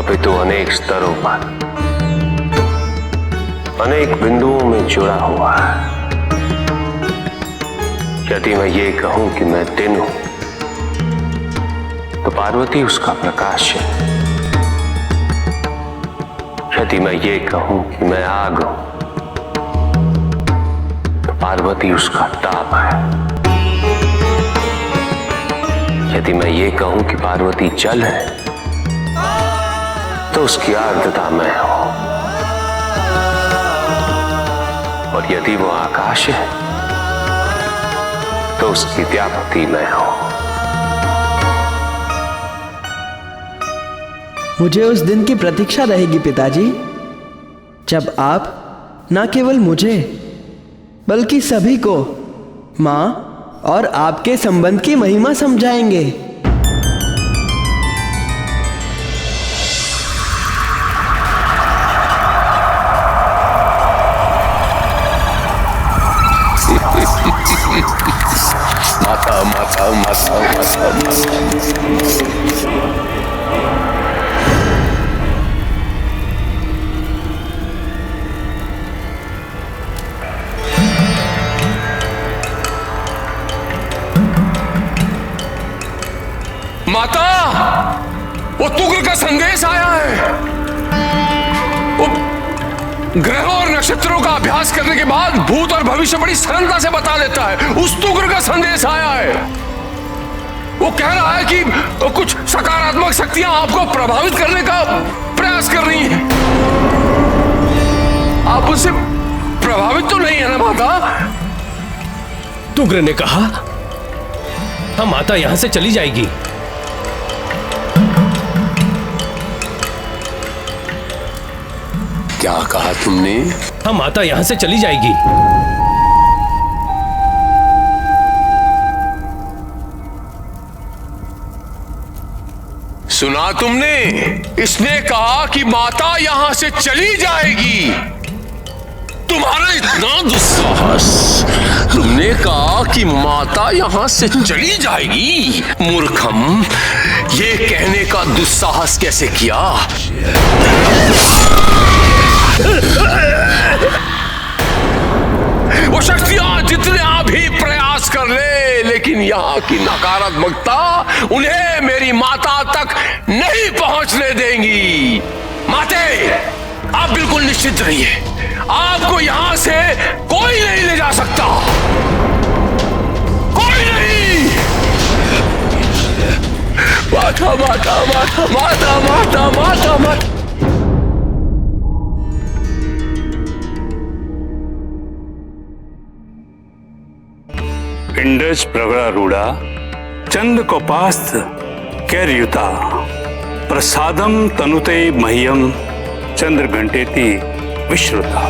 अपितु अनेक स्तरों पर, अनेक बिंदुओं में जुड़ा हुआ है। यदि मैं ये कहूं कि मैं दिन हूं, तो पार्वती उसका प्रकाश है। यदि मैं ये कहूं कि मैं आग हूं, तो पार्वती उसका ताप है। यदि मैं ये कहूं कि पार्वती जल है, तो उसकी आर्द्रता मैं हूं। और यदि वो आकाश है, तो उसकी व्याप्ति मैं हूं। मुझे उस दिन की प्रतीक्षा रहेगी पिताजी, जब आप न केवल मुझे बल्कि सभी को मां और आपके संबंध की महिमा समझाएंगे। माता माता माता माता माता, वो तुग्र का संदेश आया है। वो ग्रहों और नक्षत्रों का अभ्यास करने के बाद भूत और भविष्य बड़ी सरलता से बता देता है। उस तुग्र का संदेश आया है। वो कह रहा है कि कुछ सकारात्मक शक्तियां आपको प्रभावित करने का प्रयास कर रही हैं। आप उससे प्रभावित तो नहीं है ना माता? तुग्र ने कहा, हाँ माता यहां से चली जाएगी। क्या कहा तुमने? हाँ माता यहां से चली जाएगी। सुना तुमने? इसने कहा कि माता यहां से चली जाएगी। तुम्हारा इतना दुस्साहस! तुमने कहा कि माता यहां से चली जाएगी। मूर्खम, ये कहने का दुस्साहस कैसे किया? वो शक्तियां जितने आप ही प्रयास कर ले, लेकिन यहाँ की नकारात्मकता उन्हें मेरी माता तक नहीं पहुंचने देंगी। माते, आप बिल्कुल निश्चित रहिए, आपको यहां से कोई नहीं ले जा सकता। कोई नहीं। माता माता माता माता माता माता माता। पिंडज प्रवरारूढ़ा चंद्रकोपास्थ कैर्युता प्रसादम तनुते मह्यम चंद्र घंटेति विश्रुता।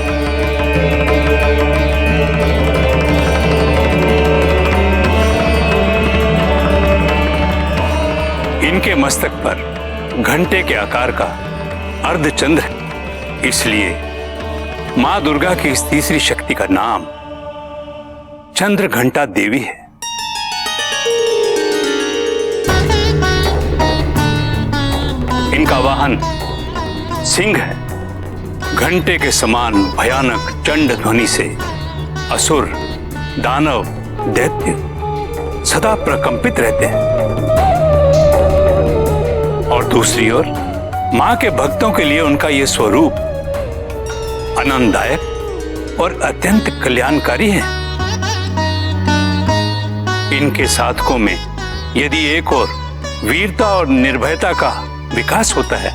इनके मस्तक पर घंटे के आकार का अर्धचंद्र है, इसलिए मां दुर्गा की इस तीसरी शक्ति का नाम चंद्र घंटा देवी है। इनका वाहन सिंह है। घंटे के समान भयानक चंड ध्वनि से असुर, दानव, दैत्य सदा प्रकंपित रहते हैं। और दूसरी ओर मां के भक्तों के लिए उनका यह स्वरूप आनंददायक और अत्यंत कल्याणकारी है। इनके साधकों में यदि एक और वीरता और निर्भयता का विकास होता है,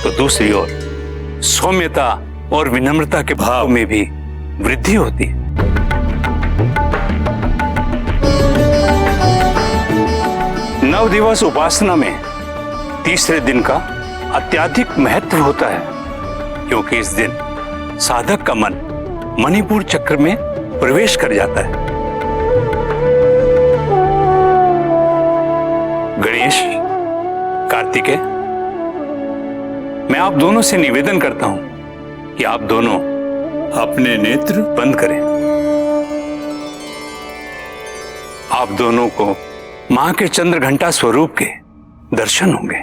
तो दूसरी ओर सौम्यता और विनम्रता के भाव में भी वृद्धि होती है। नव दिवस उपासना में तीसरे दिन का अत्यधिक महत्व होता है, क्योंकि इस दिन साधक का मन मणिपुर चक्र में प्रवेश कर जाता है। गणेश, कार्तिकेय, मैं आप दोनों से निवेदन करता हूं कि आप दोनों अपने नेत्र बंद करें। आप दोनों को मां के चंद्र घंटा स्वरूप के दर्शन होंगे।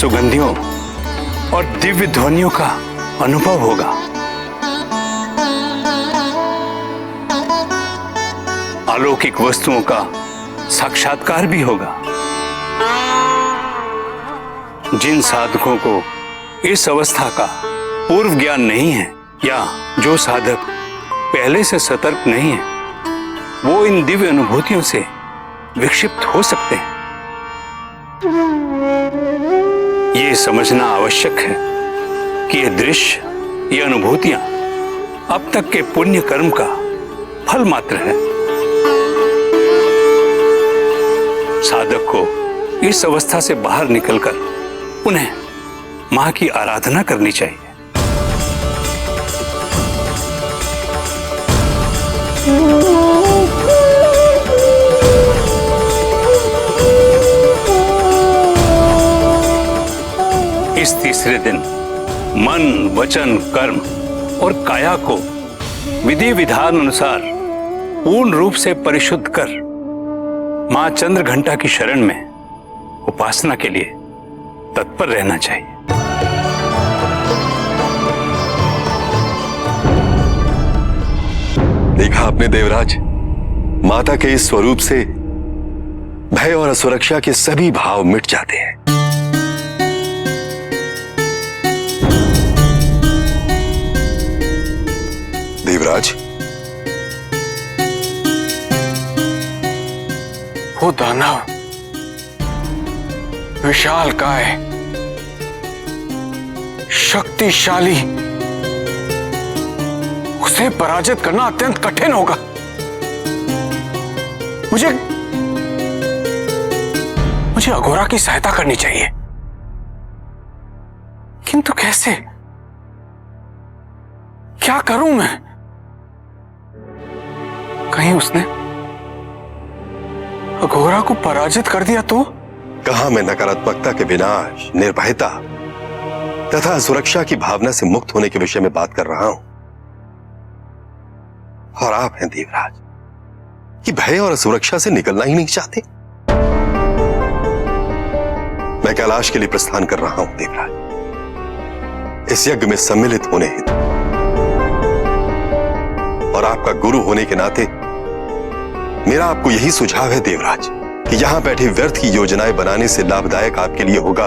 सुगंधियों और दिव्य ध्वनियों का अनुभव होगा। अलौकिक वस्तुओं का साक्षात्कार भी होगा। जिन साधकों को इस अवस्था का पूर्व ज्ञान नहीं है या जो साधक पहले से सतर्क नहीं है, वो इन दिव्य अनुभूतियों से विक्षिप्त हो सकते हैं। ये समझना आवश्यक है कि ये दृश्य, ये अनुभूतियां अब तक के पुण्य कर्म का फल मात्र है। साधक को इस अवस्था से बाहर निकलकर उन्हें मां की आराधना करनी चाहिए। इस तीसरे दिन मन, वचन, कर्म और काया को विधि विधान अनुसार पूर्ण रूप से परिशुद्ध कर मां चंद्रघंटा की शरण में उपासना के लिए तत्पर रहना चाहिए। देखा आपने देवराज, माता के इस स्वरूप से भय और असुरक्षा के सभी भाव मिट जाते हैं। देवराज, वो दानव विशाल काय, शक्तिशाली, उसे पराजित करना अत्यंत कठिन होगा। मुझे अघोरा की सहायता करनी चाहिए, किंतु कैसे? क्या करूं मैं? कहीं उसने अघोरा को पराजित कर दिया तो? कहां मैं नकारात्मकता के विनाश, निर्भयता तथा सुरक्षा की भावना से मुक्त होने के विषय में बात कर रहा हूं, और आप हैं देवराज कि भय और असुरक्षा से निकलना ही नहीं चाहते। मैं कैलाश के लिए प्रस्थान कर रहा हूं देवराज, इस यज्ञ में सम्मिलित होने हेतु, और आपका गुरु होने के नाते मेरा आपको यही सुझाव है देवराज कि यहां बैठे व्यर्थ की योजनाएं बनाने से लाभदायक आपके लिए होगा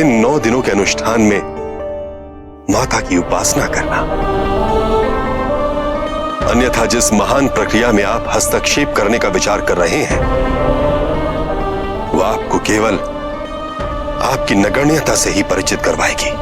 इन 9 दिनों के अनुष्ठान में माता की उपासना करना। अन्यथा जिस महान प्रक्रिया में आप हस्तक्षेप करने का विचार कर रहे हैं, वो आपको केवल आपकी नगण्यता से ही परिचित करवाएगी।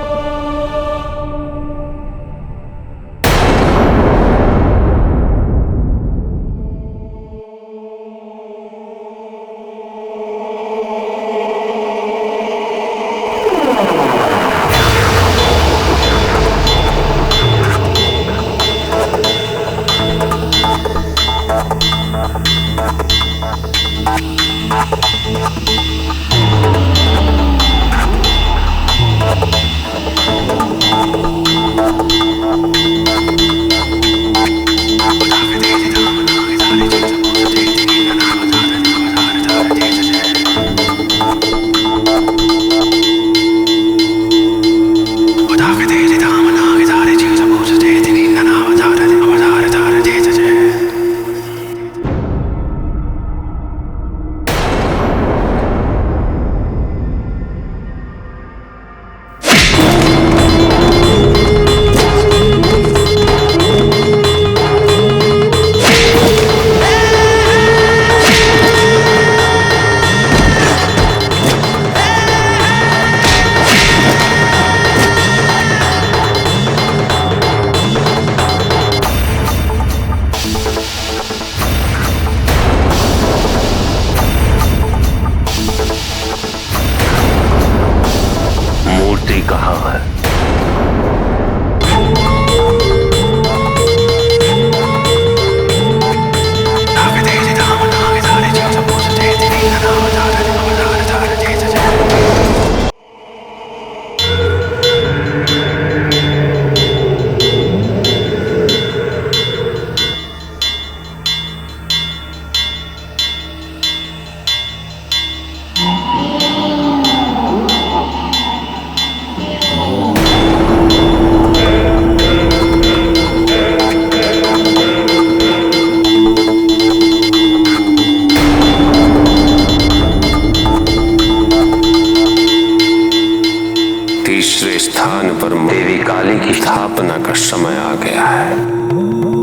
कहाँ है? तीसरे स्थान पर देवी काली की स्थापना का समय आ गया है।